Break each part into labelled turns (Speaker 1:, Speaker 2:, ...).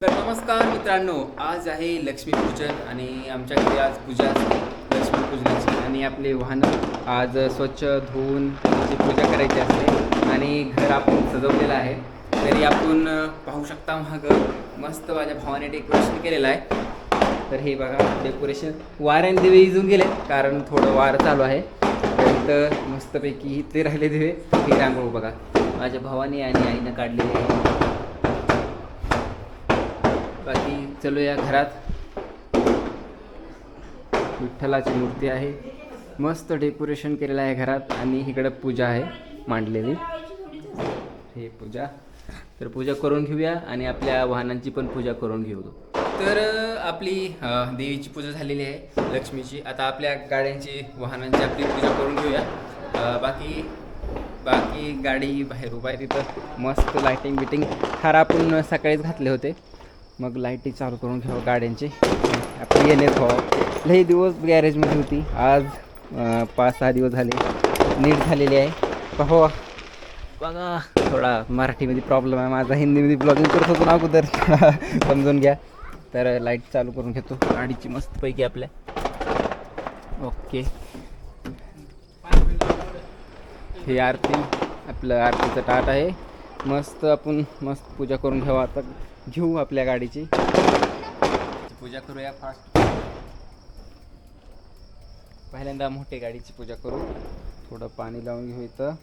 Speaker 1: तर नमस्कार मित्रांनो, आज आहे लक्ष्मीपूजन आणि आमच्या घरी आज पूजा असते लक्ष्मीपूजनाची. आणि आपले वाहनं आज स्वच्छ धुवून त्याची पूजा करायची असते. आणि घर आपण सजवलेलं आहे. तरी आपण पाहू शकता मागं मस्त माझ्या भावाने डेकोरेशन केलेलं आहे. तर हे बघा डेकोरेशन, वाऱ्याने दिवे इजून गेले कारण थोडं वारं चालू आहे. तर मस्तपैकी ते राहिले दिवे. हे रांगोळ बघा माझ्या भावाने आणि आईनं काढलेले आहे. बाकी चलो या घरात विठ्ठलाची मूर्ती आहे. मस्त डेकोरेशन केलेलं आहे घरात. आणि इकडं पूजा आहे मांडलेली. हे पूजा, तर पूजा करून घेऊया आणि आपल्या वाहनांची पण पूजा करून घेऊ. तर आपली देवीची पूजा झालेली आहे लक्ष्मीची. आता आपल्या गाड्यांची वाहनांची आपली पूजा करून घेऊया. बाकी गाडी बाहेर उभा आहे तिथं. मस्त लायटिंग बिटिंग हार आपण सकाळीच घातले होते. मग लाईटिंग चालू करून घ्यावं गाड्यांची. आपली येणे व्हावं. लई दिवस गॅरेजमध्ये होती. आज 5-6 दिवस झाले नीट झालेली आहे. पाहू बघा, थोडा मराठीमध्ये प्रॉब्लेम आहे माझा. हिंदीमध्ये ब्लॉगिंग करत होतो ना अगोदर, थोडा समजून घ्या. तर लाईट चालू करून घेतो गाडीची मस्तपैकी आपल्या. ओके, हे आरती आपलं आरतीचं ताट आहे. मस्त आपण मस्त पूजा करून घ्यावं. आता घेऊ आपल्या गाडीची पूजा करूया फास्ट. पहिल्यांदा मोठ्या गाडीची पूजा करू. थोडं पाणी लावून घेऊ इथं.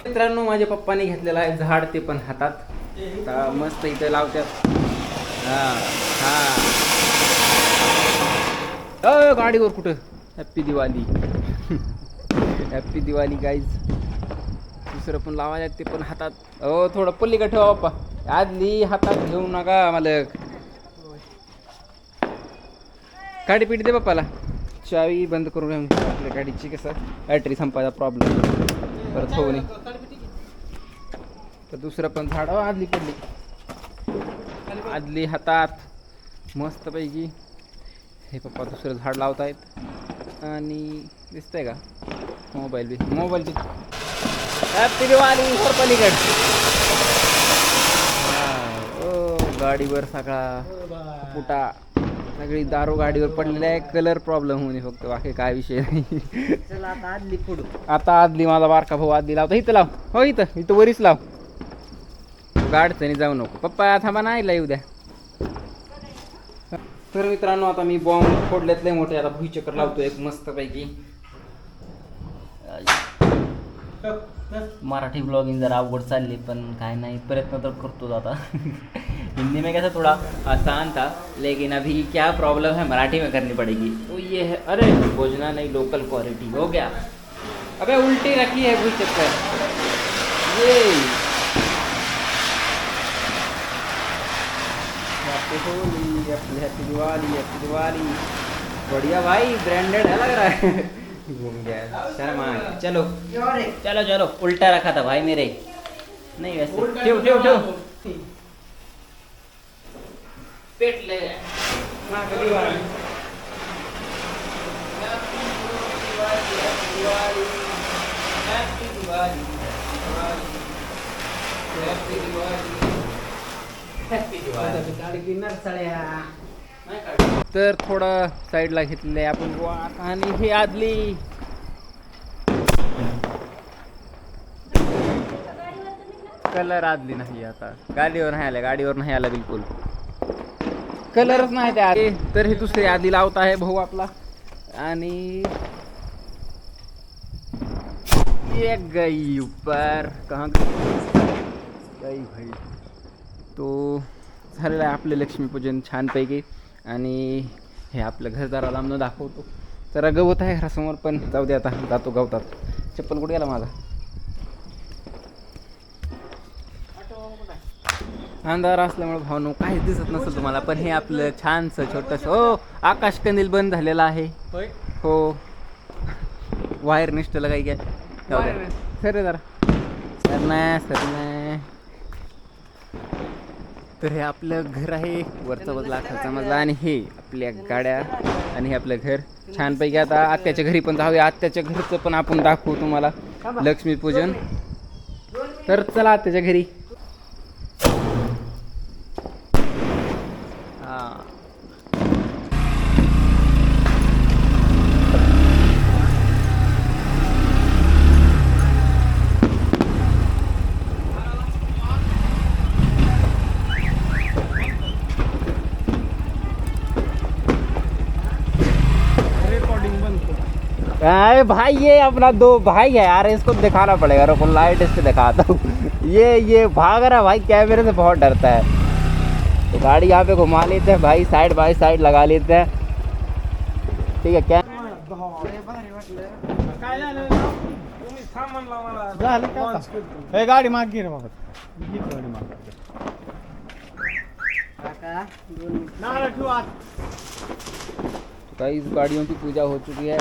Speaker 1: मित्रांनो, माझ्या पप्पाने घेतलेलं आहे झाड, ते पण हातात. आता मस्त इथं लावतात. गाडीवर कुठं. Happy Diwali. Happy Diwali guys. दुसरं पण लावायला, ते पण हातात. थोडं पल्लीकडे ठेवा पप्पा. आदली हातात घेऊ नका मालक. गाडी पिटी दे पप्पाला. चावी बंद करून आपल्या गाडीची. कसं बॅटरी संपायचा प्रॉब्लेम परत होऊ नये. तर दुसरं पण झाड आदली पडली. आदली हातात मस्तपैकी. हे पप्पा दुसरं झाड लावत आहेत. आणि दिसतंय का मोबाईल बी. हॅपी दिवाळी पलीकड. गाडीवर सगळा पुटा, सगळी दारू गाडीवर पडलेली आहे. कलर प्रॉब्लेम होणे फक्त, बाकी काय विषय नाही. चला आता आदली पुढं. आता आदली माझा बारका भाऊ आदली लावतो. इथं लाव. हो इथं वरीच लाव. गाडीने जाऊ नको पप्पा. थांबा नाही येऊ द्या. तर मित्रांनो, आता मी बॉम्ब फोडल्यातले मोठे. आता भुईचक्कर लावतो एक मस्तपैकी.
Speaker 2: मराठी ब्लॉगिंग जरा अवघड चालली, पण काय नहीं, प्रयत्न तो करतो आता. हिंदी में कैसा थोड़ा आसान था, लेकिन अभी क्या प्रॉब्लम है, मराठी में करनी पड़ेगी. तो ये है, अरे भोजना नहीं, लोकल क्वालिटी हो गया. अबे उल्टी रखी है भुईचक्कर. ये हैप्पी दिवाली. बढ़िया भाई, ब्रांडेड है लग रहा है. घूम गया शर्मा. चलो चलो चलो. उल्टा रखा था भाई मेरे. नहीं वैसे ठेव. पेट ले.
Speaker 1: तर थोडं साईडला घेतलेलं आहे आपण. आणि हे आदली कलर आदली नाही. आता गाडीवर नाही आला बिलकुल. कलरच नाही त्या. तर हे दुसरी आदली लावत आहे भाऊ आपला. आणि एक गई ऊपर. कहाँ गई भाई. तो झालेलं आहे आपले लक्ष्मीपूजन छानपैकी. आणि हे आपलं घर जरा लांबनं दाखवतो. जरा गवत आहे घरासमोर, पण जाऊ दे आता, जातो गवतात. चप्पल कुठे गेला माझा? अंधार असल्यामुळे भावनो काहीच दिसत नसेल तुम्हाला, पण हे आपलं छानसं छोटंसं हो आकाश कंदील बंद झालेला आहे. हो वायर निष्ठला काही काय सर जरा सर नाही. तर हे आपलं घर आहे, वरचा मजला खालचा मजला, आणि हे आपल्या गाड्या आणि हे आपलं घर छानपैकी. आता आत्याच्या घरी पण जाऊया, आत्याच्या घरचं पण आपण दाखवू तुम्हाला लक्ष्मीपूजन. तर चला आत्याच्या घरी. अरे भाई ये अपना दो भाई है यार, इसको दिखाना पड़ेगा, रुको लाइट इस पे दिखाता हूँ. ये भाग रहा भाई, कैमरे से बहुत डरता है. तो गाड़ी यहाँ पे घुमा लेते हैं भाई, साइड बाय साइड लगा लेते हैं. ठीक है क्या
Speaker 3: गाडी माग घे रे बाबा.
Speaker 1: गाइस गाड़ियों की पूजा हो चुकी है.